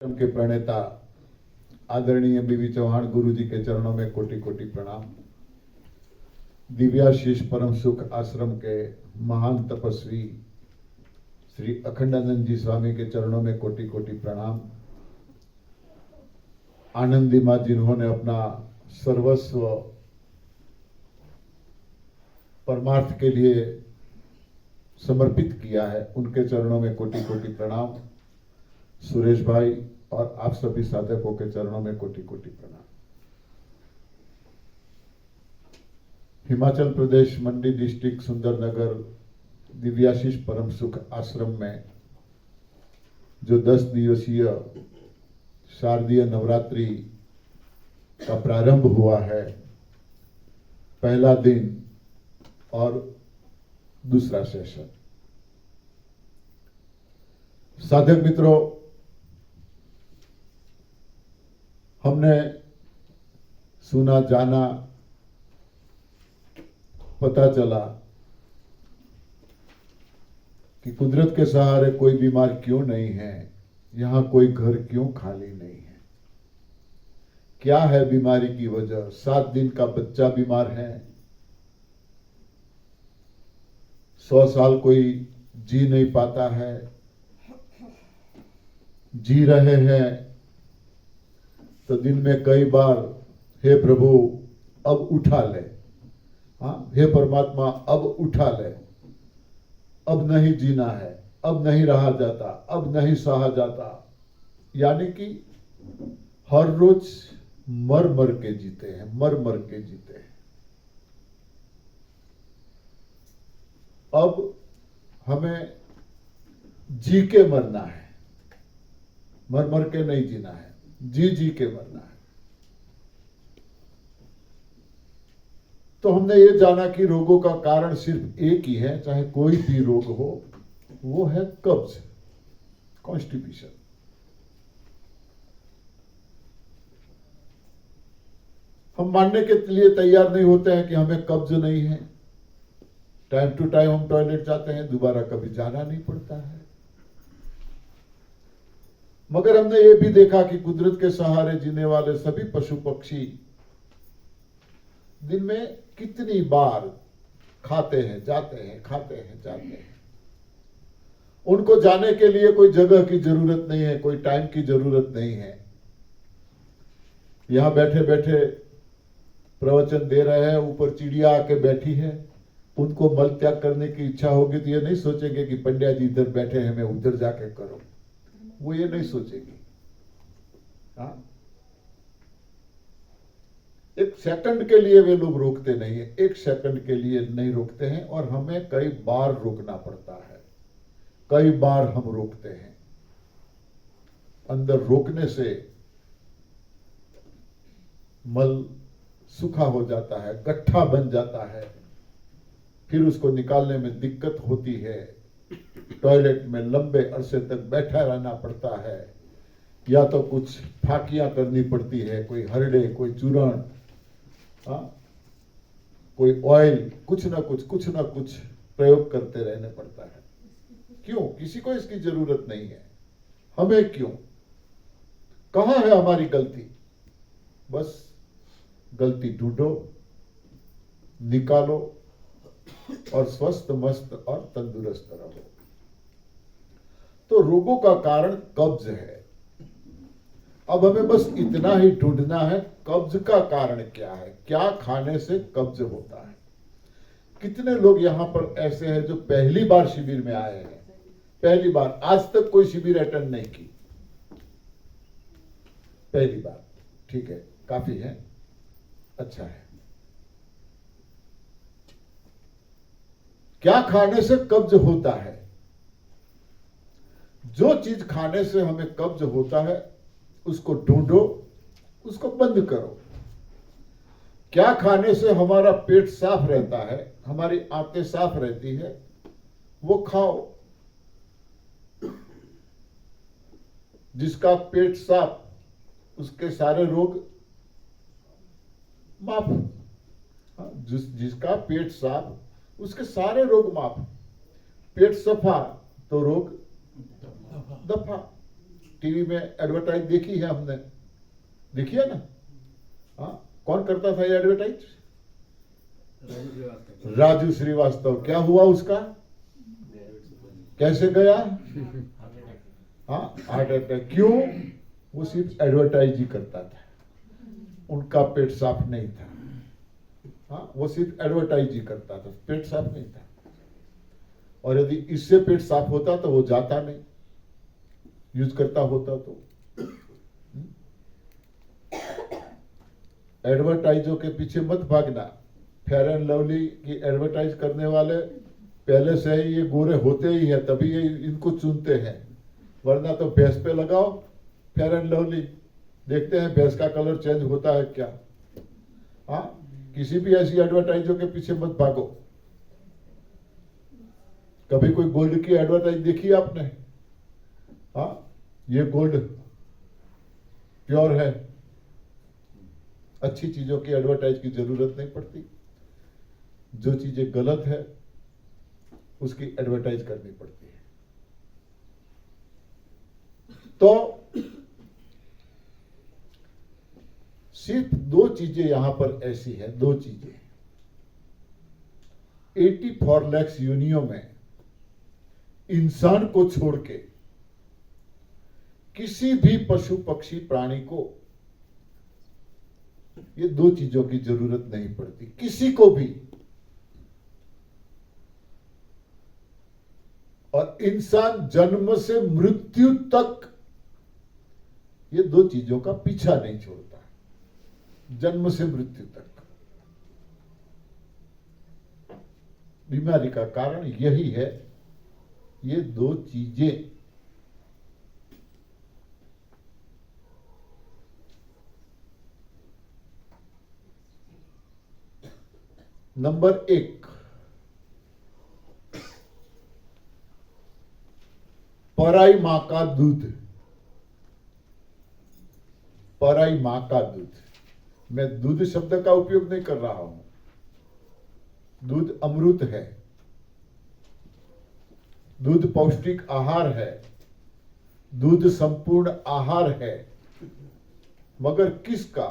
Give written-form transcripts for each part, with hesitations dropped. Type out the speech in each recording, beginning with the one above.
के प्रणेता आदरणीय बीवी चौहान गुरु जी के चरणों में कोटि कोटि प्रणाम। दिव्याशीष परम सुख आश्रम के महान तपस्वी श्री अखंडानंद जी स्वामी के चरणों में कोटि कोटि प्रणाम। आनंदी माँ जिन्होंने अपना सर्वस्व परमार्थ के लिए समर्पित किया है, उनके चरणों में कोटि कोटि प्रणाम। सुरेश भाई और आप सभी साधकों के चरणों में कोटि कोटि प्रणाम। हिमाचल प्रदेश मंडी डिस्ट्रिक्ट सुंदरनगर दिव्याशीष परम सुख आश्रम में जो 10 दिवसीय शारदीय नवरात्रि का प्रारंभ हुआ है, पहला दिन और दूसरा सेशन। साधक मित्रों, हमने सुना जाना, पता चला कि कुदरत के सहारे कोई बीमार क्यों नहीं है, यहां कोई घर क्यों खाली नहीं है। क्या है बीमारी की वजह? 7 दिन का बच्चा बीमार है, 100 साल कोई जी नहीं पाता है, जी रहे हैं तो दिन में कई बार हे प्रभु अब उठा ले, हाँ हे परमात्मा अब उठा ले, अब नहीं जीना है, अब नहीं रहा जाता, अब नहीं सहा जाता। यानी कि हर रोज मर मर के जीते हैं, मर मर के जीते हैं। अब हमें जी के मरना है, मर मर के नहीं जीना है, जी जी के मरना है। तो हमने ये जाना कि रोगों का कारण सिर्फ एक ही है, चाहे कोई भी रोग हो, वो है कब्ज, कॉन्स्टिपेशन। हम मानने के लिए तैयार नहीं होते हैं कि हमें कब्ज नहीं है। टाइम टू टाइम हम टॉयलेट जाते हैं, दोबारा कभी जाना नहीं पड़ता है। मगर हमने ये भी देखा कि कुदरत के सहारे जीने वाले सभी पशु पक्षी दिन में कितनी बार खाते हैं, जाते हैं, खाते हैं, जाते हैं। उनको जाने के लिए कोई जगह की जरूरत नहीं है, कोई टाइम की जरूरत नहीं है। यहां बैठे बैठे प्रवचन दे रहे हैं, ऊपर चिड़िया आके बैठी है, उनको मल त्याग करने की इच्छा होगी तो ये नहीं सोचेंगे कि पंड्या जी इधर बैठे हैं, मैं उधर जाके करूं। वो ये नहीं सोचेगी। हाँ, एक सेकंड के लिए वे लोग रोकते नहीं है, एक सेकंड के लिए नहीं रोकते हैं। और हमें कई बार रोकना पड़ता है, कई बार हम रोकते हैं। अंदर रोकने से मल सूखा हो जाता है, गट्ठा बन जाता है, फिर उसको निकालने में दिक्कत होती है। टॉयलेट में लंबे अरसे तक बैठा रहना पड़ता है, या तो कुछ फाकियां करनी पड़ती है, कोई हरड़े, कोई चूर्ण, कोई ऑयल, कुछ ना कुछ प्रयोग करते रहने पड़ता है। क्यों? किसी को इसकी जरूरत नहीं है, हमें क्यों? कहां है हमारी गलती? बस गलती ढूंढो, निकालो और स्वस्थ, मस्त और तंदुरुस्त रहो। तो रोगों का कारण कब्ज है। अब हमें बस इतना ही ढूंढना है, कब्ज का कारण क्या है, क्या खाने से कब्ज होता है। कितने लोग यहां पर ऐसे हैं जो पहली बार शिविर में आए हैं, पहली बार, आज तक कोई शिविर अटेंड नहीं की, पहली बार। ठीक है, काफी है, अच्छा है। क्या खाने से कब्ज होता है? जो चीज खाने से हमें कब्ज होता है उसको ढूंढो, उसको बंद करो। क्या खाने से हमारा पेट साफ रहता है, हमारी आंतें साफ रहती है, वो खाओ। जिसका पेट साफ, उसके सारे रोग माफ। जिसका पेट साफ, उसके सारे रोग माफ। पेट सफा तो रोग दफा। टीवी में एडवर्टाइज देखी है हमने, देखी है ना? हाँ, कौन करता था ये एडवर्टाइज? राजू श्रीवास्तव। क्या हुआ उसका? कैसे गया? हाँ, हार्ट अटैक। क्यों? वो सिर्फ एडवर्टाइज ही करता था, उनका पेट साफ नहीं था। हाँ, वो सिर्फ एडवर्टाइज ही करता था, पेट साफ नहीं था। और यदि इससे पेट साफ होता तो वो जाता नहीं, यूज करता होता तो। एडवर्टाइजों के पीछे मत भागना। फेयर एंड लवली की एडवर्टाइज करने वाले पहले से ही ये गोरे होते ही है, तभी ये इनको चुनते हैं, वरना तो भैंस पे लगाओ फेयर एंड लवली, देखते हैं भैंस का कलर चेंज होता है क्या। हाँ, किसी भी ऐसी एडवर्टाइजों के पीछे मत भागो। कभी कोई गोल्ड की एडवर्टाइज देखी आपने? हाँ, ये गोल्ड प्योर है। अच्छी चीजों की एडवर्टाइज की जरूरत नहीं पड़ती, जो चीजें गलत है उसकी एडवर्टाइज करनी पड़ती है। तो सिर्फ दो चीजें यहां पर ऐसी है, दो चीजें। 84 लाख योनियों में इंसान को छोड़ के किसी भी पशु पक्षी प्राणी को ये दो चीजों की जरूरत नहीं पड़ती, किसी को भी। और इंसान जन्म से मृत्यु तक ये दो चीजों का पीछा नहीं छोड़ता, जन्म से मृत्यु तक। बीमारी का कारण यही है, ये दो चीजें। नंबर 1, पराई मां का दूध। पराई मां का दूध, मैं दूध शब्द का उपयोग नहीं कर रहा हूं। दूध अमृत है, दूध पौष्टिक आहार है, दूध संपूर्ण आहार है, मगर किसका?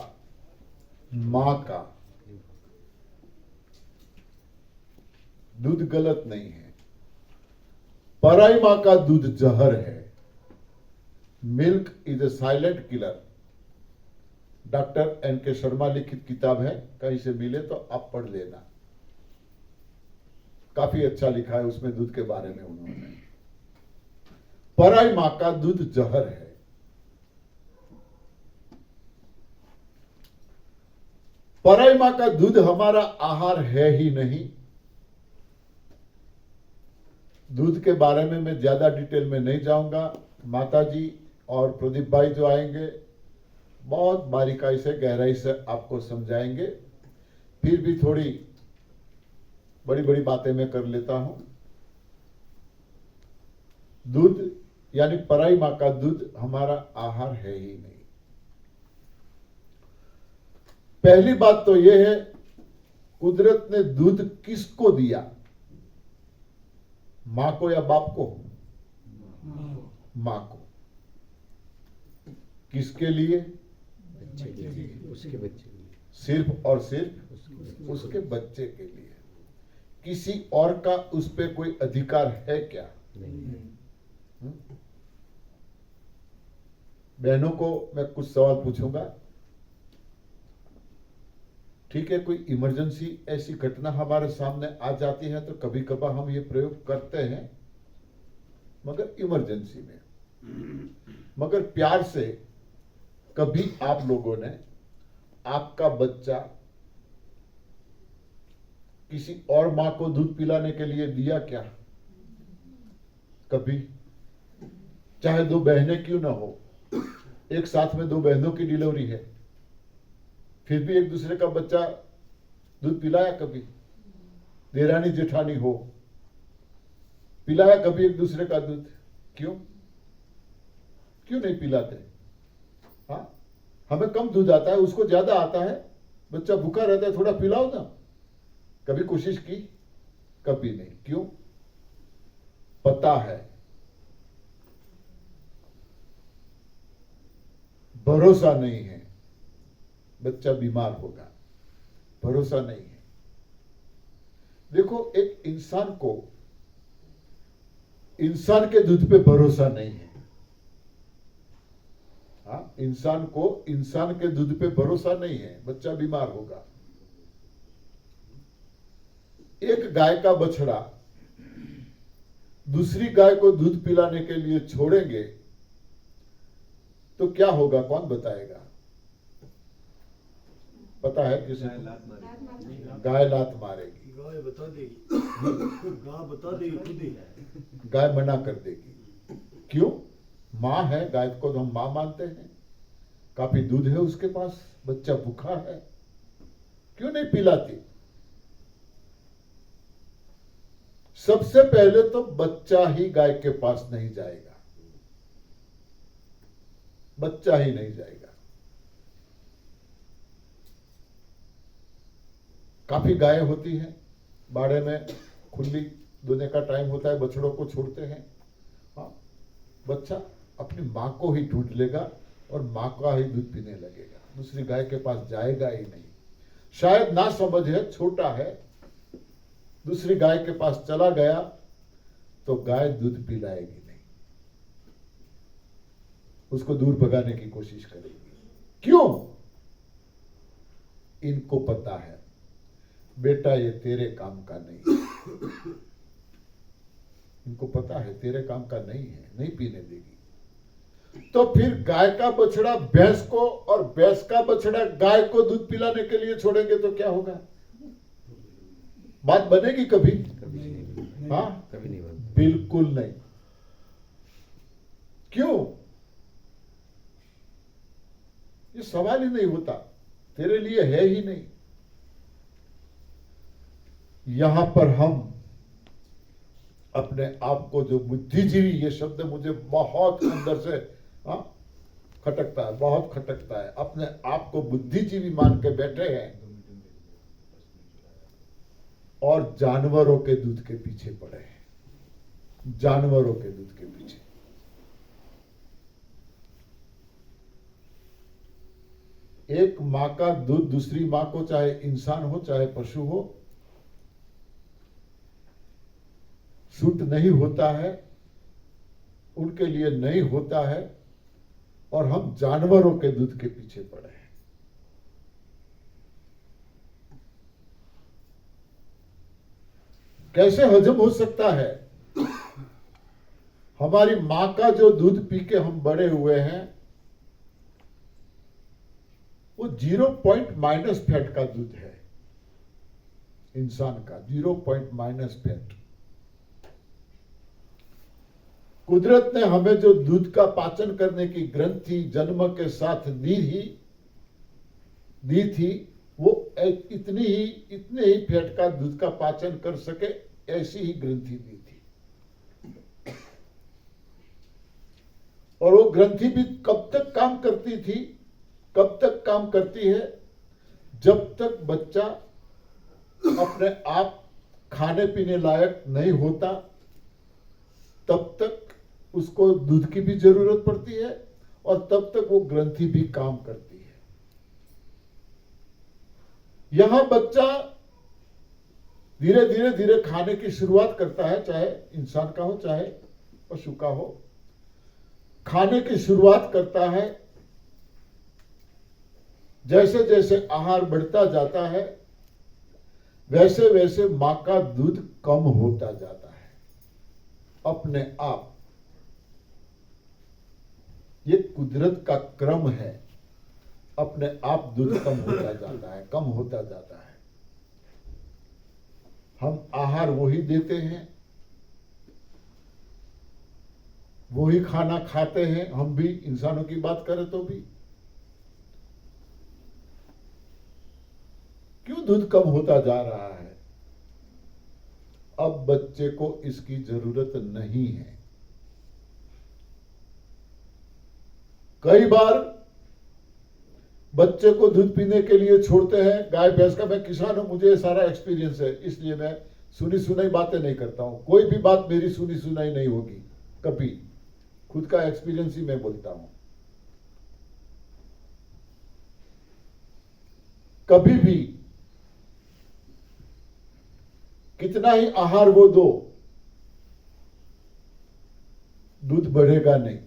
मां का। दूध गलत नहीं है, पराई मां का दूध जहर है। Milk is a silent killer. Doctor NK. Sharma लिखित किताब है, कहीं से मिले तो आप पढ़ लेना, काफी अच्छा लिखा है उसमें दूध के बारे में उन्होंने। पराई मां का दूध जहर है। पराई मां का दूध हमारा आहार है ही नहीं। दूध के बारे में मैं ज्यादा डिटेल में नहीं जाऊंगा, माताजी और प्रदीप भाई जो आएंगे बहुत बारीकाई से गहराई से आपको समझाएंगे। फिर भी थोड़ी बड़ी बड़ी बातें मैं कर लेता हूं। दूध यानी पराई मां का दूध हमारा आहार है ही नहीं। पहली बात तो यह है, कुदरत ने दूध किसको दिया? मां को या बाप को? मां को। किसके लिए? बच्चे के लिए, उसके बच्चे के लिए, सिर्फ और सिर्फ उसके बच्चे के लिए। किसी और का उस पे कोई अधिकार है क्या? नहीं। बहनों को मैं कुछ सवाल पूछूंगा, ठीक है? कोई इमरजेंसी ऐसी घटना हमारे सामने आ जाती है तो कभी कभार हम ये प्रयोग करते हैं, मगर इमरजेंसी में। मगर प्यार से कभी आप लोगों ने आपका बच्चा किसी और मां को दूध पिलाने के लिए दिया क्या? कभी? चाहे दो बहनें क्यों ना हो, एक साथ में दो बहनों की डिलीवरी है, फिर भी एक दूसरे का बच्चा दूध पिलाया कभी? देरानी जेठानी हो, पिलाया कभी एक दूसरे का दूध? क्यों? क्यों नहीं पिलाते? हाँ, हमें कम दूध आता है, उसको ज्यादा आता है, बच्चा भूखा रहता है, थोड़ा पिलाओ ना। कभी कोशिश की? कभी नहीं। क्यों? पता है भरोसा नहीं है, बच्चा बीमार होगा, भरोसा नहीं है। देखो, एक इंसान को इंसान के दूध पे भरोसा नहीं है। हाँ, इंसान को इंसान के दूध पे भरोसा नहीं है, बच्चा बीमार होगा। एक गाय का बछड़ा दूसरी गाय को दूध पिलाने के लिए छोड़ेंगे तो क्या होगा, कौन बताएगा? पता है किसी को? गाय लात मारेगी, गाय बता देगी, गाय बता देगी खुद ही। गाय मना कर देगी। क्यों? माँ है, गाय को तो हम माँ मानते हैं, काफी दूध है उसके पास, बच्चा भूखा है, क्यों नहीं पिलाती? सबसे पहले तो बच्चा ही गाय के पास नहीं जाएगा, बच्चा ही नहीं जाएगा। काफी गायें होती हैं, बाड़े में खुली दुनिया का टाइम होता है, बछड़ों को छोड़ते हैं। हाँ, बच्चा अपनी माँ को ही ढूंढ लेगा और माँ का ही दूध पीने लगेगा, दूसरी गाय के पास जाएगा ही नहीं। शायद ना समझ है, छोटा है, दूसरी गाय के पास चला गया तो गाय दूध पिलाएगी नहीं, उसको दूर भगाने की कोशिश करेगी। क्यों? इनको पता है बेटा ये तेरे काम का नहीं है, इनको पता है तेरे काम का नहीं है, नहीं पीने देगी। तो फिर गाय का बछड़ा भैंस को और भैंस का बछड़ा गाय को दूध पिलाने के लिए छोड़ेंगे तो क्या होगा? बात बनेगी कभी? कभी नहीं, हाँ, कभी नहीं बनता। बिल्कुल नहीं। क्यों? ये सवाल ही नहीं होता, तेरे लिए है ही नहीं। यहां पर हम अपने आप को, जो बुद्धिजीवी, ये शब्द मुझे बहुत अंदर से खटकता है, बहुत खटकता है, अपने आप को बुद्धिजीवी मान के बैठे हैं और जानवरों के दूध के पीछे पड़े हैं, जानवरों के दूध के पीछे। एक मां का दूध दूसरी मां को, चाहे इंसान हो चाहे पशु हो, सूट नहीं होता है, उनके लिए नहीं होता है, और हम जानवरों के दूध के पीछे पड़े हैं। कैसे हजम हो सकता है? हमारी मां का जो दूध पी के हम बड़े हुए हैं, वो 0 फैट का दूध है, इंसान का 0 फैट। कुदरत ने हमें जो दूध का पाचन करने की ग्रंथि जन्म के साथ दी थी, वो इतने ही फैट का दूध का पाचन कर सके, ऐसी ही ग्रंथि दी थी। और वो ग्रंथि भी कब तक काम करती थी, कब तक काम करती है? जब तक बच्चा अपने आप खाने पीने लायक नहीं होता, तब तक उसको दूध की भी जरूरत पड़ती है, और तब तक वो ग्रंथि भी काम करती है। यहां बच्चा धीरे धीरे खाने की शुरुआत करता है, चाहे इंसान का हो चाहे पशु का हो, खाने की शुरुआत करता है। जैसे जैसे आहार बढ़ता जाता है, वैसे वैसे मां का दूध कम होता जाता है अपने आप। ये कुदरत का क्रम है, अपने आप दूध कम होता जाता है, कम होता जाता है। हम आहार वही देते हैं, वही खाना खाते हैं, हम भी, इंसानों की बात करें तो भी। क्यों दूध कम होता जा रहा है? अब बच्चे को इसकी जरूरत नहीं है। कई बार बच्चे को दूध पीने के लिए छोड़ते हैं, गाय भैंस का, मैं किसान हूं, मुझे सारा एक्सपीरियंस है, इसलिए मैं सुनी सुनाई बातें नहीं करता हूं। कोई भी बात मेरी सुनी सुनाई नहीं होगी कभी, खुद का एक्सपीरियंस ही मैं बोलता हूं। कभी भी कितना ही आहार वो दो, दूध बढ़ेगा नहीं।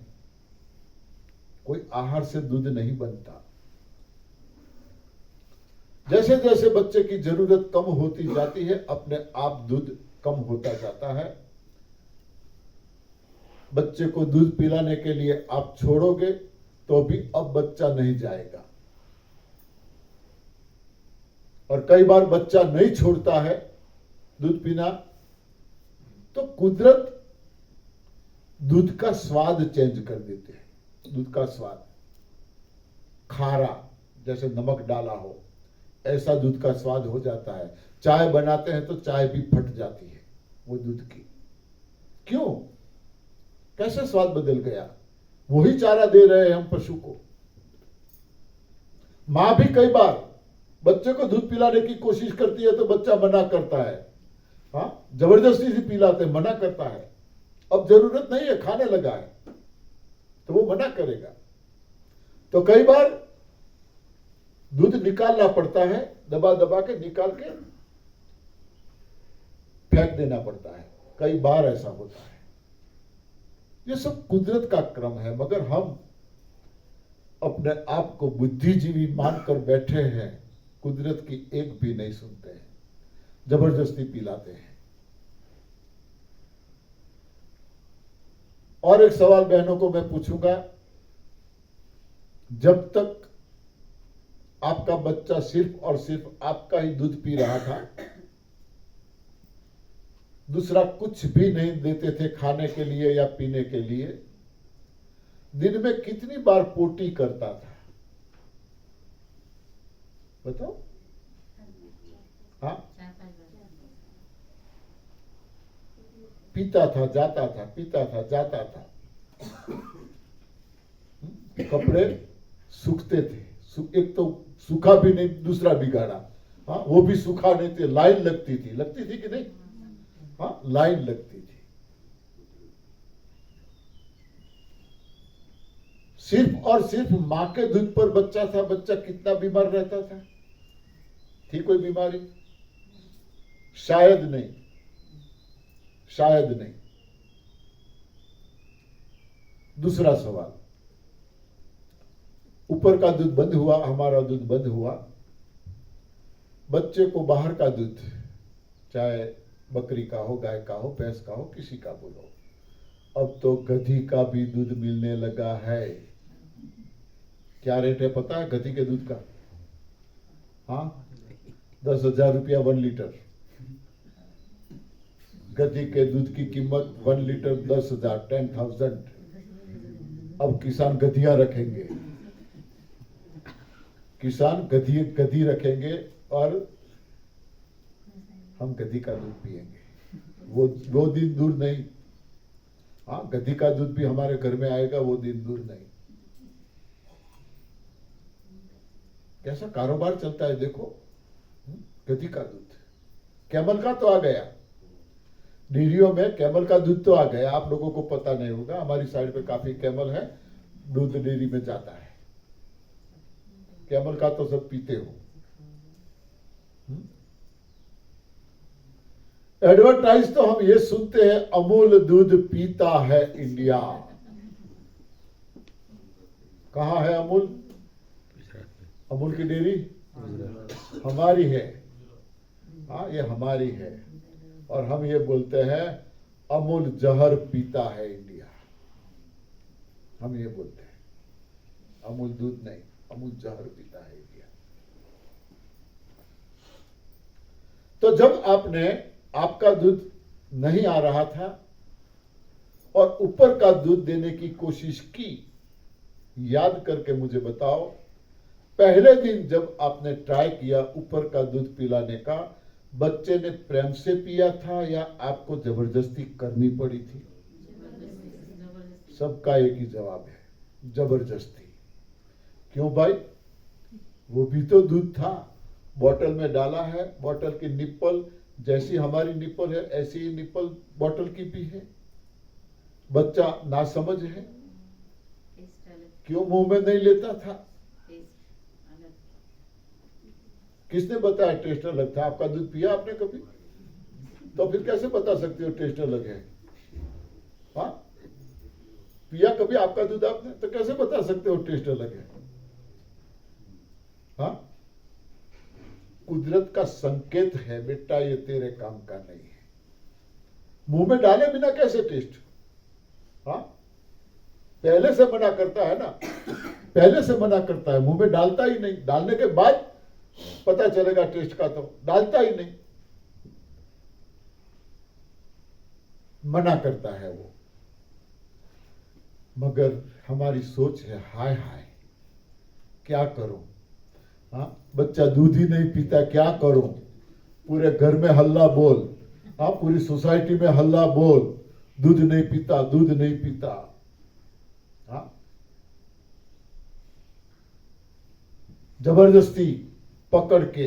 कोई आहार से दूध नहीं बनता। जैसे जैसे बच्चे की जरूरत कम होती जाती है, अपने आप दूध कम होता जाता है। बच्चे को दूध पिलाने के लिए आप छोड़ोगे तो भी अब बच्चा नहीं जाएगा। और कई बार बच्चा नहीं छोड़ता है दूध पीना, तो कुदरत दूध का स्वाद चेंज कर देते हैं। दूध का स्वाद खारा, जैसे नमक डाला हो, ऐसा दूध का स्वाद हो जाता है। चाय बनाते हैं तो चाय भी फट जाती है वो दूध की। क्यों? कैसे स्वाद बदल गया? वही चारा दे रहे हैं हम पशु को। मां भी कई बार बच्चे को दूध पिलाने की कोशिश करती है तो बच्चा मना करता है। हाँ, जबरदस्ती से पिलाते, मना करता है। अब जरूरत नहीं है, खाने लगा है, तो वो मना करेगा। तो कई बार दूध निकालना पड़ता है, दबा दबा के निकाल के फेंक देना पड़ता है। कई बार ऐसा होता है। ये सब कुदरत का क्रम है, मगर हम अपने आप को बुद्धिजीवी मानकर बैठे हैं, कुदरत की एक भी नहीं सुनते हैं, जबरदस्ती पिलाते हैं। और एक सवाल बहनों को मैं पूछूंगा, जब तक आपका बच्चा सिर्फ और सिर्फ आपका ही दूध पी रहा था, दूसरा कुछ भी नहीं देते थे खाने के लिए या पीने के लिए, दिन में कितनी बार पोटी करता था? बताओ। हाँ, पीता था, जाता था, पीता था, जाता था। कपड़े सूखते थे, एक तो सूखा भी नहीं, दूसरा बिगाड़ा। हाँ, वो भी सूखा नहीं थे, लाइन लगती थी कि नहीं? हाँ, लाइन लगती थी। सिर्फ और सिर्फ मां के दूध पर बच्चा था। बच्चा कितना बीमार रहता था? थी कोई बीमारी? शायद नहीं, शायद नहीं। दूसरा सवाल, ऊपर का दूध बंद हुआ, हमारा दूध बंद हुआ, बच्चे को बाहर का दूध, चाहे बकरी का हो, गाय का हो, भैंस का हो, किसी का बोलो, अब तो गधी का भी दूध मिलने लगा है। क्या रेट है पता है गधी के दूध का? हाँ, 10,000 रुपया 1 लीटर। गधी के दूध की कीमत 1 लीटर 10,000, 10,000। अब किसान गधियां रखेंगे, किसान गधी रखेंगे और हम गधी का दूध पिएंगे। वो दिन दूर नहीं। हाँ, गधी का दूध भी हमारे घर में आएगा, वो दिन दूर नहीं। कैसा कारोबार चलता है देखो। गधी का दूध, कैमल का तो आ गया, डेयरियों में कैमल का दूध तो आ गया। आप लोगों को पता नहीं होगा, हमारी साइड पे काफी कैमल है, दूध डेयरी में जाता है। कैमल का तो सब पीते हो। एडवर्टाइज तो हम ये सुनते हैं, अमूल दूध पीता है इंडिया। कहां है अमूल? अमूल की डेयरी हमारी है। हाँ, ये हमारी है। और हम ये बोलते हैं अमूल जहर पीता है इंडिया। हम ये बोलते हैं, अमूल दूध नहीं, अमूल जहर पीता है इंडिया। तो जब आपका दूध नहीं आ रहा था और ऊपर का दूध देने की कोशिश की, याद करके मुझे बताओ, पहले दिन जब आपने ट्राई किया ऊपर का दूध पिलाने का, बच्चे ने प्रेम से पिया था या आपको जबरदस्ती करनी पड़ी थी? सबका एक ही जवाब है, जबरदस्ती। क्यों भाई? वो भी तो दूध था, बोतल में डाला है, बोतल की निप्पल जैसी हमारी निप्पल है, ऐसी ही निप्पल बोतल की भी है। बच्चा नासमझ है, क्यों मुंह में नहीं लेता था? किसने बताया टेस्ट अलग था? आपका दूध पिया आपने कभी? तो फिर कैसे बता सकते हो टेस्ट अलग है? हाँ, पिया कभी आपका दूध आपने? तो कैसे बता सकते हो टेस्ट अलग है? हाँ, कुदरत का संकेत है बेटा, ये तेरे काम का नहीं है। मुंह में डाले बिना कैसे टेस्ट? हाँ, पहले से मना करता है ना, पहले से मना करता है, मुंह में डालता ही नहीं, डालने के बाद पता चलेगा टेस्ट का, तो डालता ही नहीं, मना करता है वो। मगर हमारी सोच है, हाय हाय क्या करूं? हाँ, बच्चा दूध ही नहीं पीता, क्या करूं? पूरे घर में हल्ला बोल, हाँ, पूरी सोसाइटी में हल्ला बोल, दूध नहीं पीता, दूध नहीं पीता। हाँ, जबरदस्ती पकड़ के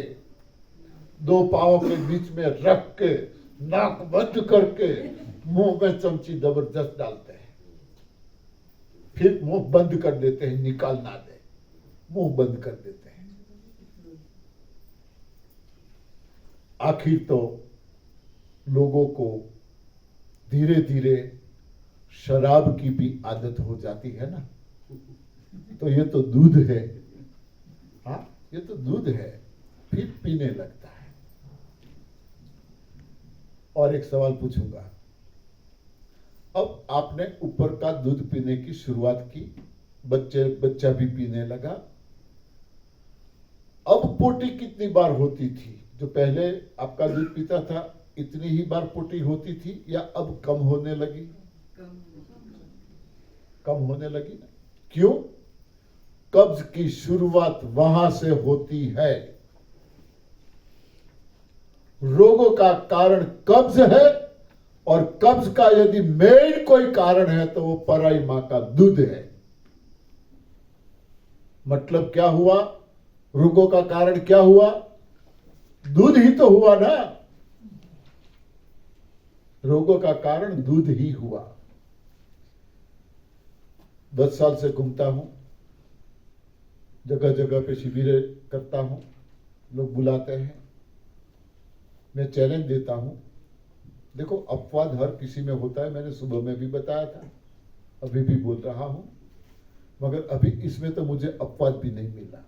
दो पांवों के बीच में रख के नाक बंद करके मुंह में चमची जबरदस्त डालते हैं, फिर मुंह बंद कर देते हैं, निकाल ना दे, मुंह बंद कर देते हैं। आखिर तो लोगों को धीरे धीरे शराब की भी आदत हो जाती है ना, तो ये तो दूध है, हाँ, ये तो दूध है, फिर पीने लगता है। और एक सवाल पूछूंगा, अब आपने ऊपर का दूध पीने की शुरुआत की, बच्चा भी पीने लगा। अब पोटी कितनी बार होती थी? जो पहले आपका दूध पीता था इतनी ही बार पोटी होती थी, या अब कम होने लगी? कम होने लगी ना। क्यों? कब्ज की शुरुआत वहां से होती है। रोगों का कारण कब्ज है, और कब्ज का यदि मेन कोई कारण है तो वो पराई मां का दूध है। मतलब क्या हुआ? रोगों का कारण क्या हुआ? दूध ही तो हुआ ना। रोगों का कारण दूध ही हुआ। 10 साल से घूमता हूं, जगह जगह पे शिविर करता हूं, लोग बुलाते हैं, मैं चैलेंज देता हूं। देखो, अपवाद हर किसी में होता है, मैंने सुबह में भी बताया था, अभी भी बोल रहा हूं, मगर अभी इसमें तो मुझे अपवाद भी नहीं मिला।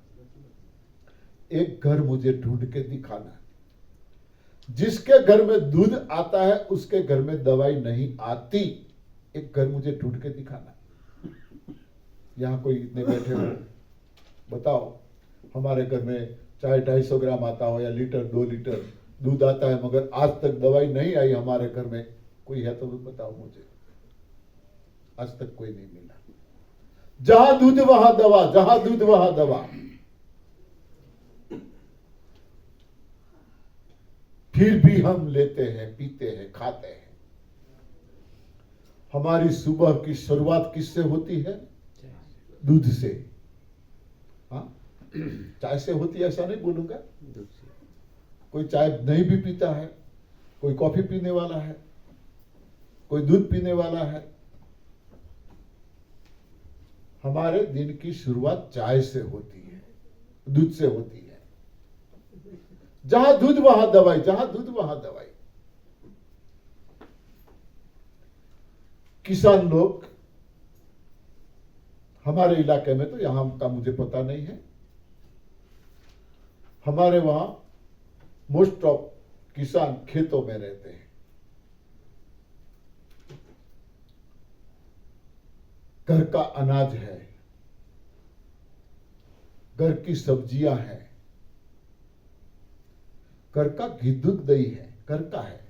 एक घर मुझे ढूंढ के दिखाना, जिसके घर में दूध आता है उसके घर में दवाई नहीं आती। एक घर मुझे ढूंढ के दिखाना। यहां कोई इतने बैठे हो, बताओ, हमारे घर में चाहे 250 ग्राम आता हो या लीटर 2 लीटर दूध आता है, मगर आज तक दवाई नहीं आई हमारे घर में, कोई है तो बताओ मुझे। आज तक कोई नहीं मिला। जहां दूध वहां दवा, जहां दूध वहां दवा। फिर भी हम लेते हैं, पीते हैं, खाते हैं। हमारी सुबह की शुरुआत किससे होती है? दूध से। हाँ, चाय से होती है ऐसा नहीं बोलूंगा, दूध से। कोई चाय नहीं भी पीता है, कोई कॉफी पीने वाला है, कोई दूध पीने वाला है। हमारे दिन की शुरुआत चाय से होती है, दूध से होती है। जहां दूध वहां दवाई, जहां दूध वहां दवाई। किसान लोग हमारे इलाके में, तो यहां का मुझे पता नहीं है, हमारे वहां मोस्ट ऑफ किसान खेतों में रहते हैं। घर का अनाज है, घर की सब्जियां हैं, घर का घी दूध दही है, घर का है,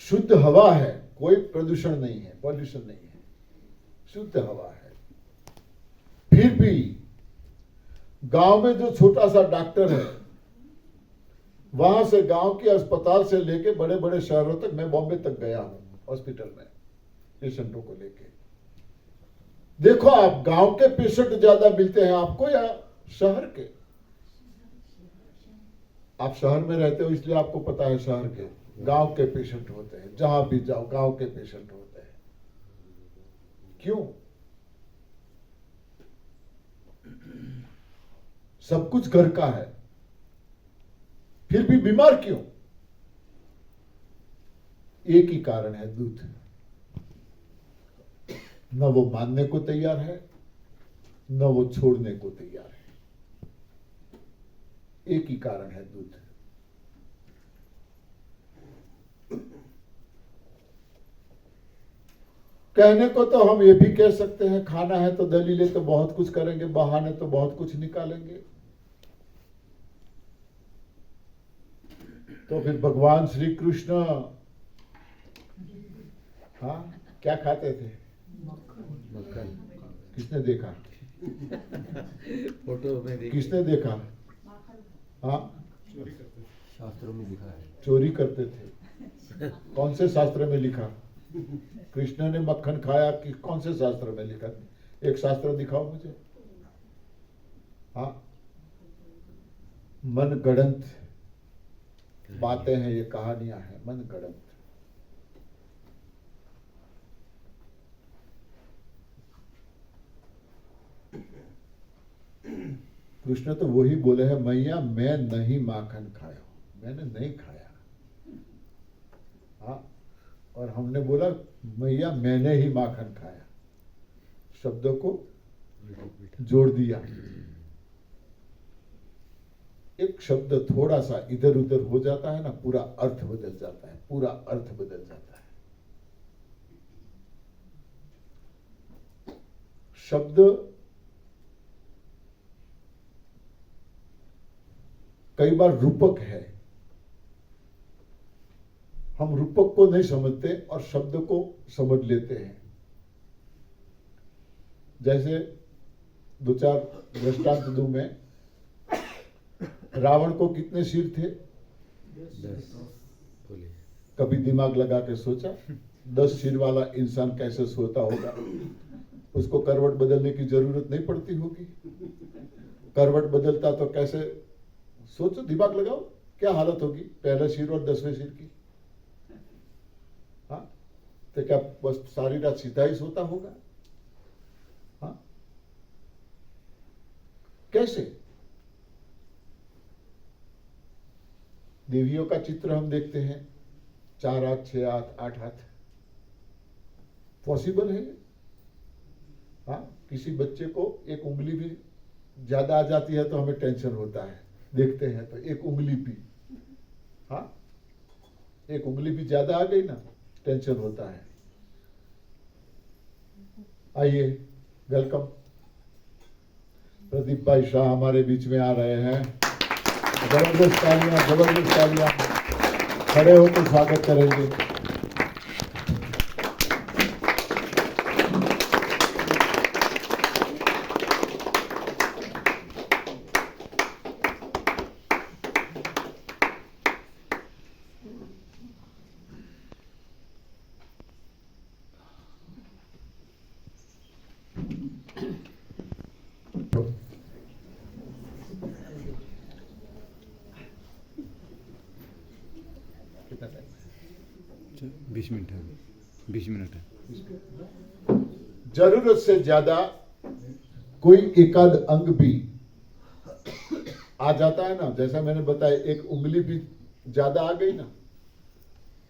शुद्ध हवा है, कोई प्रदूषण नहीं है, पॉल्यूशन नहीं है, शुद्ध हवा है। फिर भी गांव में जो छोटा सा डॉक्टर है, वहां से गांव के अस्पताल से लेके बड़े बड़े शहरों तक, मैं बॉम्बे तक गया हूं हॉस्पिटल में पेशेंटों को लेके। देखो आप, गांव के पेशेंट ज्यादा मिलते हैं आपको या शहर के? आप शहर में रहते हो इसलिए आपको पता है शहर के। गांव के पेशेंट होते हैं, जहां भी जाओ गांव के पेशेंट होते हैं। क्यों? सब कुछ घर का है, फिर भी बीमार क्यों? एक ही कारण है, दूध। न वो मानने को तैयार है, न वो छोड़ने को तैयार है। एक ही कारण है, दूध। कहने को तो हम ये भी कह सकते हैं, खाना है तो दलीलें तो बहुत कुछ करेंगे, बहाने तो बहुत कुछ निकालेंगे। तो फिर भगवान श्री कृष्ण हाँ क्या खाते थे? मक्खन। किसने देखा? फोटो में देख किसने देखा? हाँ, शास्त्रों में लिखा है। चोरी करते थे। कौन से शास्त्र में लिखा? कृष्ण ने मक्खन खाया कि कौन से शास्त्र में लिखा? एक शास्त्र दिखाओ मुझे। हाँ, मन गढ़ंत बातें हैं, ये कहानियां हैं, मन गढ़ंत। कृष्ण तो वही बोले हैं, मैया मैं नहीं माखन खाया, मैंने नहीं खाया। हाँ, और हमने बोला मैया मैंने ही माखन खाया, शब्दों को जोड़ दिया। एक शब्द थोड़ा सा इधर उधर हो जाता है ना, पूरा अर्थ बदल जाता है, पूरा अर्थ बदल जाता है। शब्द कई बार रूपक है, हम रूपक को नहीं समझते और शब्द को समझ लेते हैं। जैसे दो चार दृष्टांत दूं मैं। रावण को कितने सिर थे? 10 बोले। कभी दिमाग लगा के सोचा 10 सिर वाला इंसान कैसे सोता होगा? उसको करवट बदलने की जरूरत नहीं पड़ती होगी। करवट बदलता तो कैसे? सोचो, दिमाग लगाओ, क्या हालत होगी पहले सिर और 10वें सिर की? हाँ, तो क्या बस सारी रात सीधा ही सोता होगा? हाँ, कैसे? देवियों का चित्र हम देखते हैं, 4 हाथ, 6 हाथ, 8 हाथ। पॉसिबल है? हाँ, किसी बच्चे को एक उंगली भी ज्यादा आ जाती है तो हमें टेंशन होता है, देखते हैं तो एक उंगली भी, हाँ, एक उंगली भी ज्यादा आ गई ना, टेंशन होता है। आइए, वेलकम। प्रदीप भाई शाह हमारे बीच में आ रहे हैं। जबरदस्त तालियां, जबरदस्त तालियां। खड़े हो तो स्वागत करेंगे। कितना टाइम? 20 मिनट है, 20 मिनट है। जरूरत से ज्यादा कोई एकाध अंग भी आ जाता है ना, जैसा मैंने बताया, एक उंगली भी ज्यादा आ गई ना,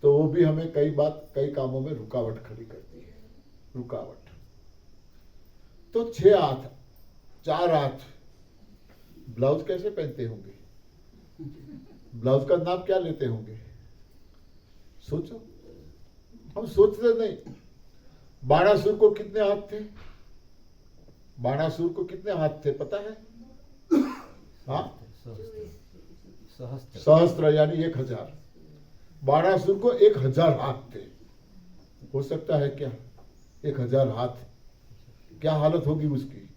तो वो भी हमें कई कामों में रुकावट खड़ी करती है। रुकावट। तो 6 हाथ, 4 हाथ, ब्लाउज कैसे पहनते होंगे? ब्लाउज का नाप क्या लेते होंगे? सोचो, हम सोचते नहीं। बाणासुर को कितने हाथ थे? बाणासुर को कितने हाथ थे पता है? हाँ, सहस्त्र यानी 1000। बाणासुर को 1000 हाथ थे। हो सकता है क्या? 1000 हाथ, क्या हालत होगी उसकी?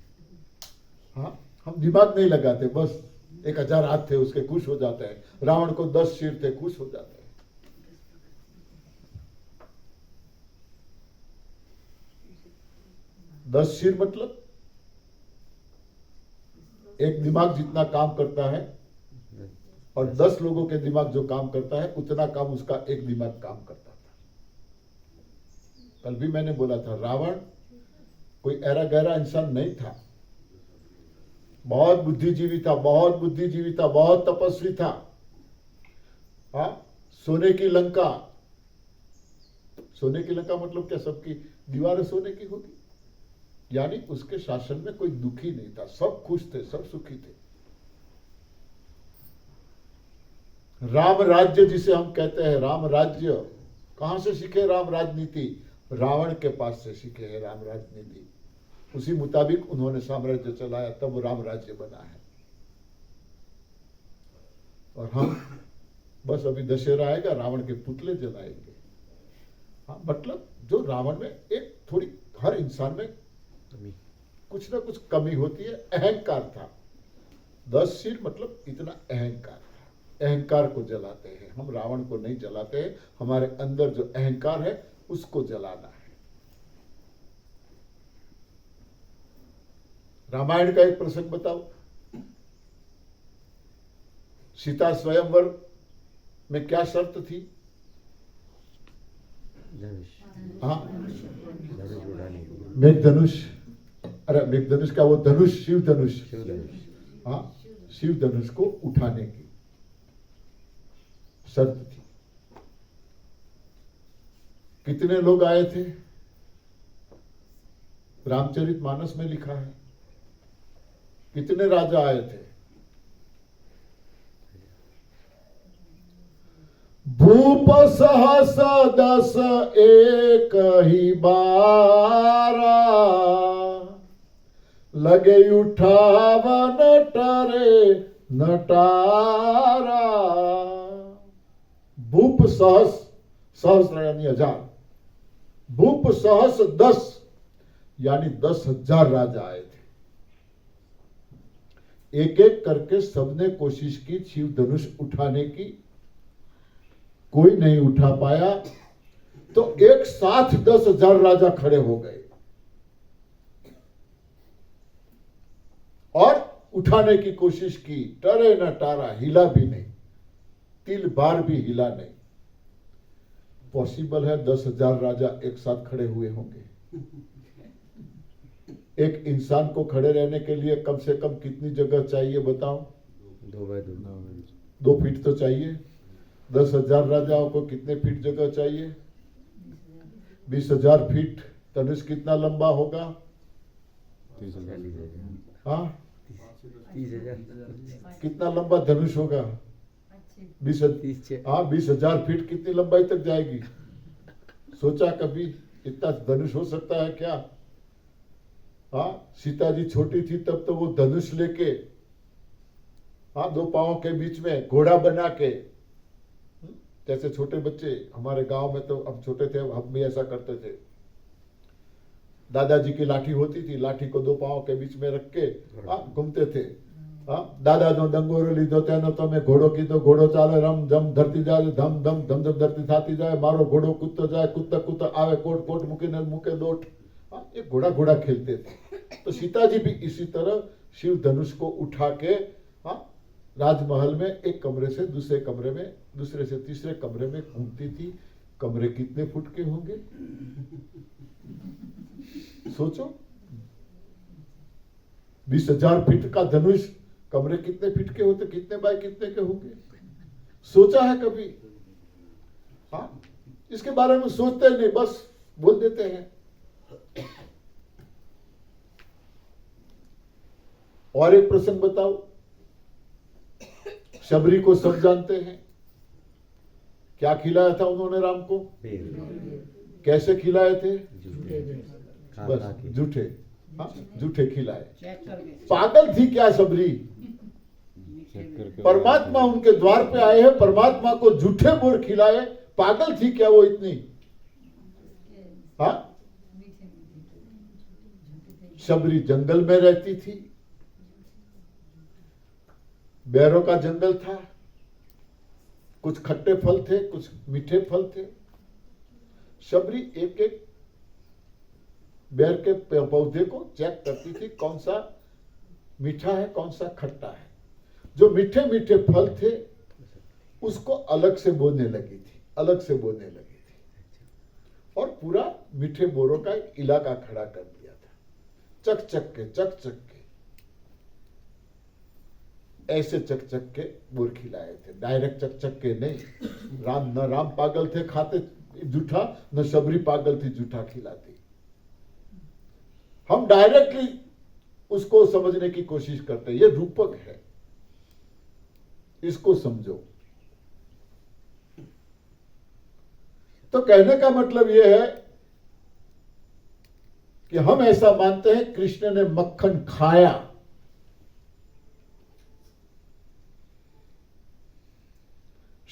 हाँ, हम दिमाग नहीं लगाते, बस 1000 हाथ थे उसके, खुश हो जाते हैं। रावण को 10 सिर थे, खुश हो जाते हैं। दस सिर मतलब एक दिमाग जितना काम करता है, और 10 लोगों के दिमाग जो काम करता है उतना काम उसका एक दिमाग काम करता था। कल भी मैंने बोला था, रावण कोई ऐरा गहरा इंसान नहीं था। बहुत बुद्धिजीवी था, बहुत बुद्धिजीवी था, बहुत तपस्वी था। हाँ, सोने की लंका, सोने की लंका मतलब क्या, सबकी दीवारें सोने की होगी, यानी उसके शासन में कोई दुखी नहीं था, सब खुश थे, सब सुखी थे। राम राज्य जिसे हम कहते हैं, राम राज्य, कहां से सीखे राम राजनीति? रावण के पास से सीखे हैं राम राजनीति। उसी मुताबिक उन्होंने साम्राज्य चलाया, तब वो राम राज्य बना है। और हम बस अभी दशहरा आएगा, रावण के पुतले जलाएंगे। हाँ, मतलब जो रावण में एक थोड़ी, हर इंसान में कुछ ना कुछ कमी होती है, अहंकार था। 10 सिर मतलब इतना अहंकार था, अहंकार को जलाते हैं हम, रावण को नहीं जलाते हैं। हमारे अंदर जो अहंकार है उसको जलाना है। रामायण का एक प्रसंग बताओ। सीता स्वयंवर में क्या शर्त थी? धनुष, हाँ, धनुष उड़ाने की, मेघधनुष, अरे मेघधनुष का वो धनुष, शिव धनुष, शिव धनुष, हाँ, शिव धनुष को उठाने की शर्त थी। कितने लोग आए थे? रामचरितमानस में लिखा है। कितने राजा आए थे? भूप सहस 10 एक ही बारा, लगे उठावन टरे नटारा। भूप सहस, सहस्र यानी 1000, भूप सहस 10 यानी 10,000 राजा आए थे। एक एक करके सबने कोशिश की शिव धनुष उठाने की, कोई नहीं उठा पाया। तो एक साथ 10,000 राजा खड़े हो गए और उठाने की कोशिश की। टरे न टारा, हिला भी नहीं, तिल बार भी हिला नहीं। पॉसिबल है 10,000 राजा एक साथ खड़े हुए होंगे? एक इंसान को खड़े रहने के लिए कम से कम कितनी जगह चाहिए बताओ? 2 बाय 2, 2 फीट तो चाहिए। 10,000 राजाओं को कितने फीट जगह चाहिए? 20,000 फीट। धनुष कितना लंबा होगा? 40,000, हाँ, 30,000, कितना लंबा धनुष होगा? 30,000, हाँ, 20,000 फीट कितनी लंबाई तक जाएगी? सोचा कभी इतना धनुष हो सकता है क्या? हाँ, सीता जी छोटी थी तब तो वो धनुष लेके, हाँ, 2 पांवों के बीच में घोड़ा बना के, जैसे छोटे बच्चे हमारे गांव में, तो अब छोटे थे, हम भी ऐसा करते थे। दादाजी की लाठी होती थी, लाठी को 2 पांवों के बीच में रख के घूमते थे। हाँ, दादा नो डंगोरो लीधो तेनो तमे घोड़ो कीधो, घोड़ो चाले रम धम धरती जाए, धम धम धम धम धरती थाती जाए, मारो घोड़ो कूदतो जाए, कूदता कूदता आवे कोट, कोट मूकीने मूके दोट। हाँ, ये घोड़ा घोड़ा खेलते थे। तो सीता जी भी इसी तरह शिव धनुष को उठा के, हाँ, राजमहल में एक कमरे से दूसरे कमरे में, दूसरे से तीसरे कमरे में घूमती थी। कमरे कितने फुट के होंगे सोचो? 20,000 फीट का धनुष, कमरे कितने फीट के होते, कितने बाय कितने के होंगे? सोचा है कभी? हाँ, इसके बारे में सोचते नहीं, बस बोल देते हैं। और एक प्रसंग बताओ। शबरी को सब जानते हैं। क्या खिलाया था उन्होंने राम को? कैसे खिलाए थे? बस झूठे, हाँ, झूठे खिलाए। पागल थी क्या शबरी? परमात्मा उनके द्वार पे आए हैं, परमात्मा को झूठे बोर खिलाए। पागल थी क्या वो इतनी? हाँ, शबरी जंगल में रहती थी, बैरों का जंगल था, कुछ खट्टे फल थे, कुछ मीठे फल थे। शबरी एक एक बैर के पौधे को चेक करती थी, कौन सा मीठा है, कौन सा खट्टा है। जो मीठे मीठे फल थे उसको अलग से बोने लगी थी, अलग से बोने लगी थी, और पूरा मीठे बोरों का एक इलाका खड़ा कर दिया था, चक चक के, चक चक के। ऐसे चकचक के बोर खिलाए थे, डायरेक्ट चकचक के नहीं। राम पागल थे खाते जूठा, न शबरी पागल थी जूठा खिलाती। हम डायरेक्टली उसको समझने की कोशिश करते हैं, ये रूपक है, इसको समझो। तो कहने का मतलब यह है कि हम ऐसा मानते हैं कृष्ण ने मक्खन खाया,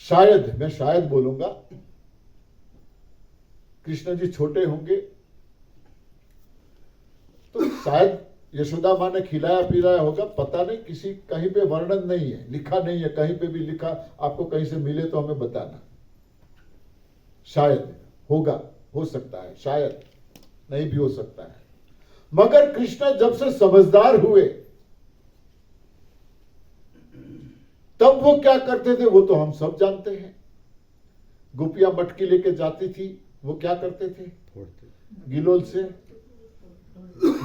शायद, मैं शायद बोलूंगा, कृष्ण जी छोटे होंगे तो शायद यशोदा माँ ने खिलाया पिलाया होगा, पता नहीं, किसी कहीं पे वर्णन नहीं है, लिखा नहीं है, कहीं पे भी लिखा आपको कहीं से मिले तो हमें बताना। शायद होगा, हो सकता है, शायद नहीं भी हो सकता है। मगर कृष्ण जब से समझदार हुए तब वो क्या करते थे वो तो हम सब जानते हैं। गोपियां मटकी लेके जाती थी, वो क्या करते थे, गिलोल से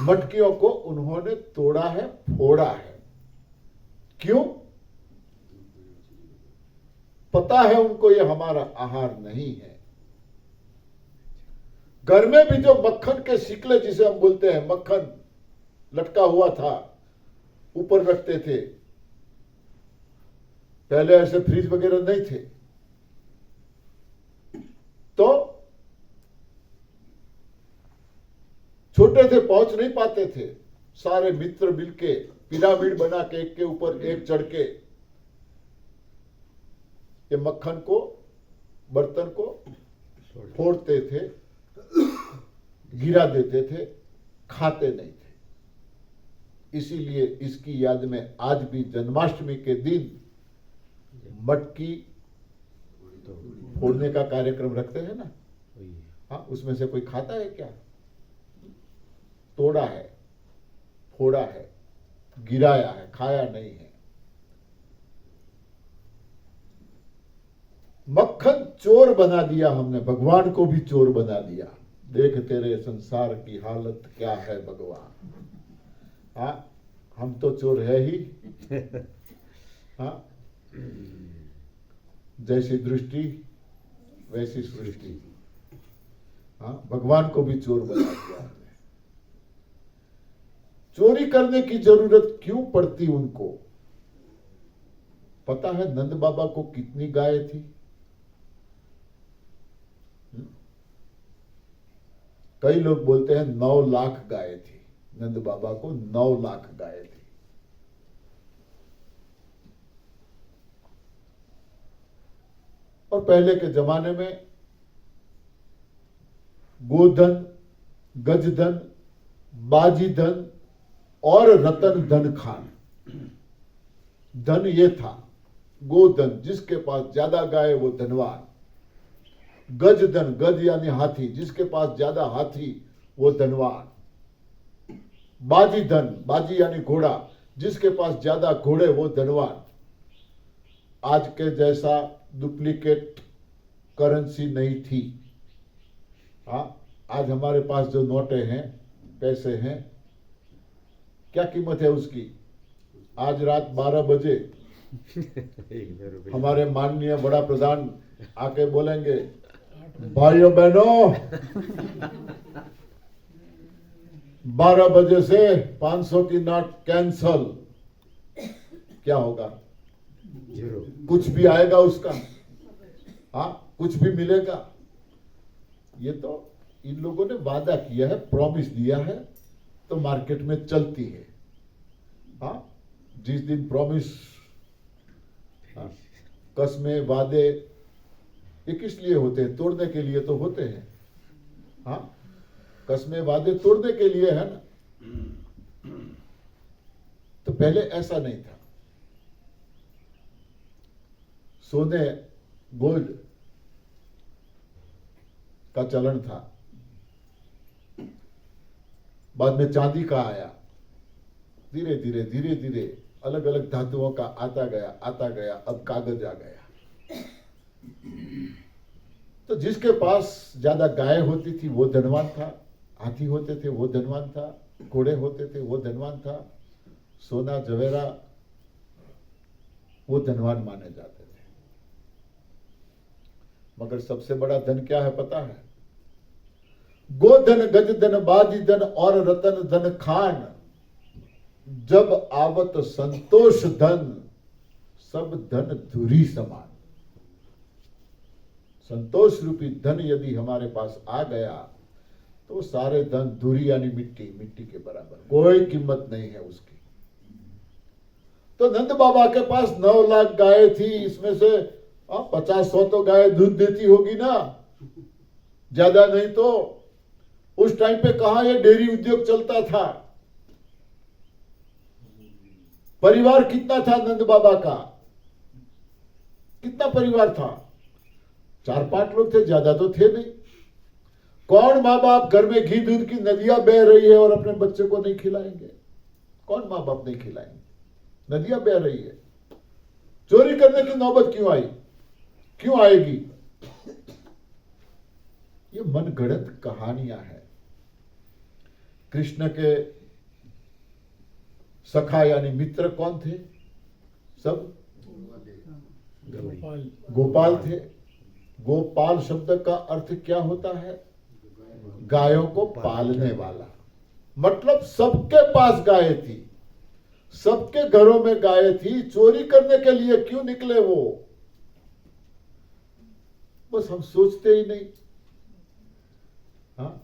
मटकियों को उन्होंने तोड़ा है, फोड़ा है। क्यों? पता है उनको ये हमारा आहार नहीं है। घर में भी जो मक्खन के शिकले जिसे हम बोलते हैं, मक्खन लटका हुआ था, ऊपर रखते थे। पहले ऐसे फ्रिज वगैरह नहीं थे, तो छोटे थे, पहुंच नहीं पाते थे। सारे मित्र मिलके पिरामिड बना के एक के ऊपर एक चढ़ के ये मक्खन को, बर्तन को फोड़ते थे, गिरा देते थे, खाते नहीं थे। इसीलिए इसकी याद में आज भी जन्माष्टमी के दिन मटकी फोड़ने का कार्यक्रम रखते हैं ना। हाँ, उसमें से कोई खाता है क्या? तोड़ा है, फोड़ा है, गिराया है, खाया नहीं है। मक्खन चोर बना दिया हमने, भगवान को भी चोर बना दिया। देख तेरे संसार की हालत क्या है भगवान। हाँ, हम तो चोर है ही। हाँ, जैसी दृष्टि वैसी सृष्टि। हाँ, भगवान को भी चोर बना दिया हमने। चोरी करने की जरूरत क्यों पड़ती उनको? पता है नंद बाबा को कितनी गाय थी? कई लोग बोलते हैं 9 लाख गाय थी। नंद बाबा को 9 लाख गाय थी। और पहले के जमाने में गोधन, गजधन, बाजीधन और रतन धन खान। धन ये था गोधन, जिसके पास ज्यादा गाय वो धनवान। गजधन, गज यानी हाथी, जिसके पास ज्यादा हाथी वो धनवान। बाजीधन, बाजी यानी घोड़ा, जिसके पास ज्यादा घोड़े वो धनवान। आज के जैसा डुप्लीकेट करेंसी नहीं थी। हाँ, आज हमारे पास जो नोटें हैं, पैसे हैं, क्या कीमत है उसकी? आज रात 12 बजे हमारे माननीय बड़ा प्रधान आके बोलेंगे, भाइयों बहनों 12 बजे से 500 की नोट कैंसल। क्या होगा? कुछ भी आएगा उसका? हाँ, कुछ भी मिलेगा? ये तो इन लोगों ने वादा किया है, प्रॉमिस दिया है, तो मार्केट में चलती है। हाँ, जिस दिन प्रॉमिस, कसमें, वादे, ये किस लिए होते हैं? तोड़ने के लिए तो होते हैं। हाँ, कसमें वादे तोड़ने के लिए है ना। तो पहले ऐसा नहीं था। सोने, गोल्ड का चलन था, बाद में चांदी का आया। धीरे धीरे धीरे धीरे अलग अलग धातुओं का आता गया, अब कागज आ गया। तो जिसके पास ज्यादा गाय होती थी वो धनवान था, हाथी होते थे वो धनवान था, घोड़े होते थे वो धनवान था, सोना जवेरा वो धनवान माने जाते थे। मगर सबसे बड़ा धन क्या है पता है? गोधन, गजधन, बाजीधन और रतन धन खान, जब आवत संतोष धन, सब धन धुरी समान। संतोष रूपी धन यदि हमारे पास आ गया तो सारे धन धुरी यानी मिट्टी, मिट्टी के बराबर, कोई कीमत नहीं है उसकी। तो नंद बाबा के पास 9 लाख गाय थी, इसमें से 50-100 तो गाय दूध देती होगी ना, ज्यादा नहीं तो। उस टाइम पे कहां ये डेयरी उद्योग चलता था? परिवार कितना था नंद बाबा का? कितना परिवार था? 4-5 लोग थे, ज्यादा तो थे नहीं। कौन माँ बाप घर में घी दूध की नदियां बह रही है और अपने बच्चे को नहीं खिलाएंगे? कौन माँ बाप नहीं खिलाएंगे? नदियां बह रही है, चोरी करने की नौबत क्यों आई? क्यों आएगी? ये मनगढ़ंत कहानियां हैं। कृष्ण के सखा यानी मित्र कौन थे? सब गोपाल थे। गोपाल शब्द का अर्थ क्या होता है? गायों को पालने वाला। मतलब सबके पास गाय थी, सबके घरों में गाय थी। चोरी करने के लिए क्यों निकले वो? बस हम सोचते ही नहीं। हाँ?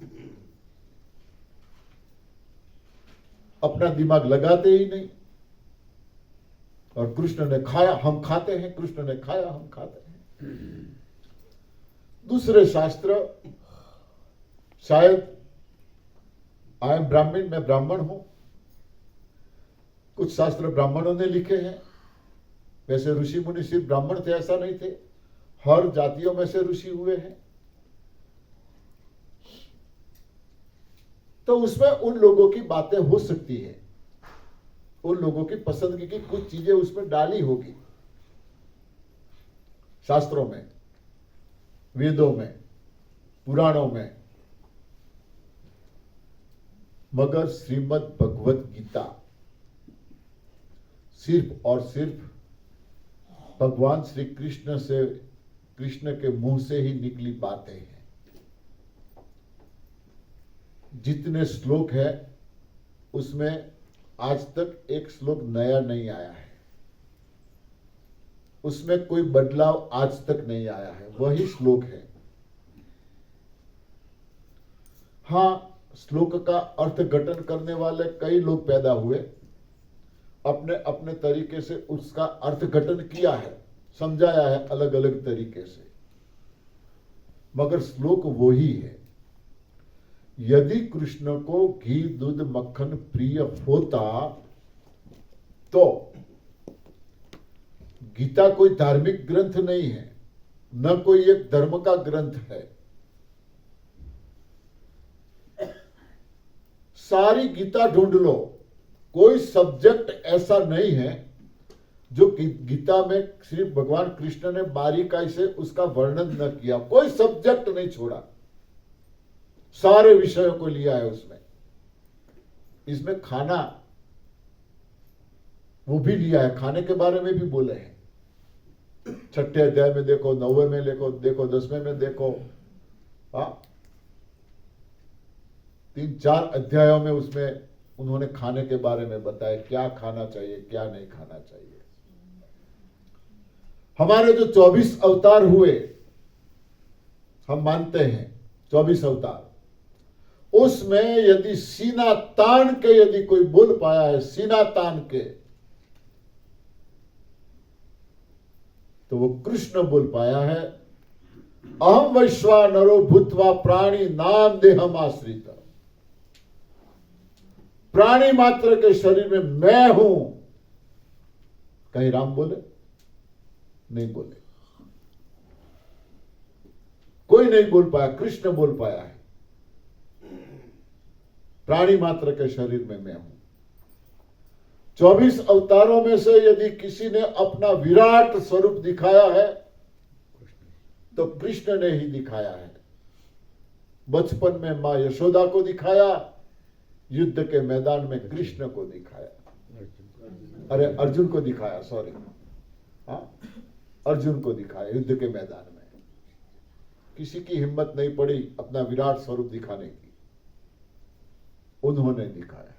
अपना दिमाग लगाते ही नहीं। और कृष्ण ने खाया, हम खाते हैं। कृष्ण ने खाया, हम खाते हैं। दूसरे शास्त्र, शायद आई एम ब्राह्मण, मैं ब्राह्मण हूं, कुछ शास्त्र ब्राह्मणों ने लिखे हैं। वैसे ऋषि मुनि सिर्फ ब्राह्मण थे ऐसा नहीं थे, हर जातियों में से ऋषि हुए हैं। तो उसमें उन लोगों की बातें हो सकती है, उन लोगों की पसंदगी की कुछ चीजें उसमें डाली होगी शास्त्रों में, वेदों में, पुराणों में। मगर श्रीमद् भगवत गीता सिर्फ और सिर्फ भगवान श्री कृष्ण से, कृष्ण के मुंह से ही निकली बातें हैं। जितने श्लोक है उसमें आज तक एक श्लोक नया नहीं आया है, उसमें कोई बदलाव आज तक नहीं आया है, वही श्लोक है। हाँ, श्लोक का अर्थघटन करने वाले कई लोग पैदा हुए, अपने अपने तरीके से उसका अर्थघटन किया है, समझाया है अलग अलग तरीके से, मगर श्लोक वही है। यदि कृष्ण को घी दूध मक्खन प्रिय होता तो गीता कोई धार्मिक ग्रंथ नहीं है, न कोई एक धर्म का ग्रंथ है। सारी गीता ढूंढ लो, कोई सब्जेक्ट ऐसा नहीं है जो गीता में श्री भगवान कृष्ण ने बारीकाई से उसका वर्णन न किया। कोई सब्जेक्ट नहीं छोड़ा, सारे विषयों को लिया है उसमें। इसमें खाना वो भी लिया है, खाने के बारे में भी बोले हैं। 6ठे अध्याय में देखो, 9वें में देखो, 10वें में देखो, 3-4 अध्यायों में उसमें उन्होंने खाने के बारे में बताया, क्या खाना चाहिए, क्या नहीं खाना चाहिए। हमारे जो 24 अवतार हुए, हम मानते हैं 24 अवतार, उसमें यदि सीना तान के यदि कोई बोल पाया है, सीना तान के, तो वो कृष्ण बोल पाया है, अहम वैश्वानरो भूत्वा प्राणी नाम देहम आश्रित। प्राणी मात्र के शरीर में मैं हूं। कहीं राम बोले? नहीं बोले, कोई नहीं बोल पाया, कृष्ण बोल पाया है, प्राणी मात्र के शरीर में मैं हूं। 24 अवतारों में से यदि किसी ने अपना विराट स्वरूप दिखाया है तो कृष्ण ने ही दिखाया है। बचपन में मां यशोदा को दिखाया, युद्ध के मैदान में कृष्ण को दिखाया, अरे अर्जुन को दिखाया, सॉरी, हाँ, अर्जुन को दिखाया युद्ध के मैदान में। किसी की हिम्मत नहीं पड़ी अपना विराट स्वरूप दिखाने की, उन्होंने दिखाया।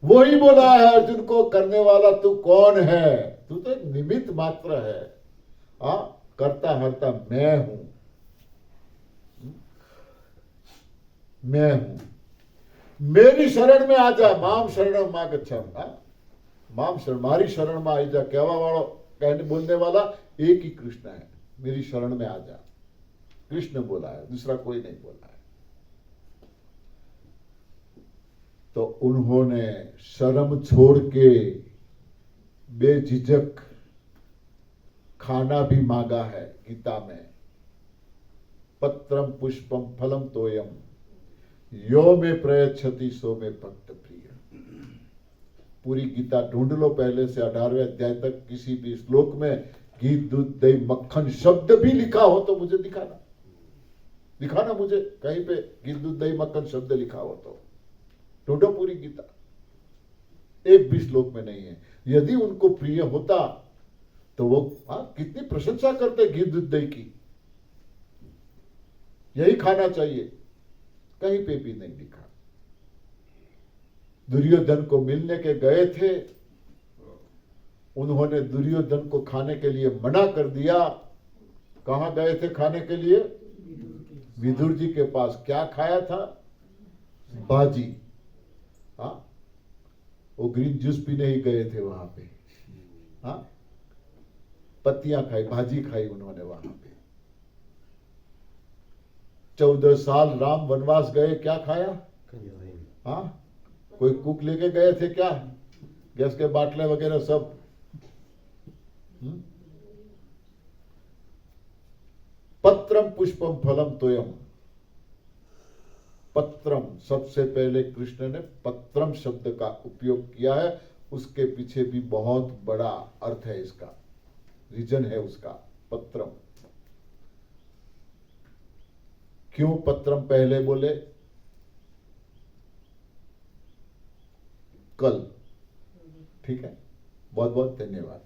वही बोला है अर्जुन को, करने वाला तू कौन है? तू तो एक निमित्त मात्र है। हाँ, करता हरता मैं हूं, मैं हूं। मेरी शरण में आ जा, माम शरणम मां गच्छामि। माम शरण, मारी शरण में आई जा। कहवा वाला, कहने बोलने वाला एक ही कृष्ण है। मेरी शरण में आ जा, कृष्ण बोला है, दूसरा कोई नहीं बोला है। तो उन्होंने शर्म छोड़ के बेझिझक खाना भी मांगा है गीता में। पत्रम पुष्पम फलम तोयम यो में प्रयच्छति सो में भक्त प्रिय। पूरी गीता ढूंढ लो पहले से 18वें अध्याय तक, किसी भी श्लोक में घी दूध दही मक्खन शब्द भी लिखा हो तो मुझे दिखाना, दिखाना मुझे कहीं पे घी दूध दही मक्खन शब्द लिखा हो तो। ढूंढो पूरी गीता, एक भी श्लोक में नहीं है। यदि उनको प्रिय होता तो वो कितनी प्रशंसा करते घी दूध दही की, यही खाना चाहिए, कहीं पे भी नहीं लिखा। दुर्योधन को मिलने के गए थे, उन्होंने दुर्योधन को खाने के लिए मना कर दिया। कहां गए थे खाने के लिए? विदुर जी के पास। क्या खाया था? भाजी। हाँ, वो ग्रीन जूस पीने ही गए थे वहां पे। हाँ, पत्तियां खाई, भाजी खाई उन्होंने वहां पे। 14 साल राम वनवास गए, क्या खाया? हाँ, कोई कुक लेके गए थे क्या? गैस के बाटले वगैरह सब। पत्रम पुष्पम फलम तोयम। पत्रम, सबसे पहले कृष्ण ने पत्रम शब्द का उपयोग किया है। उसके पीछे भी बहुत बड़ा अर्थ है, इसका रीजन है उसका। पत्रम, क्यों पत्रम पहले बोले? कल। ठीक है, बहुत बहुत धन्यवाद।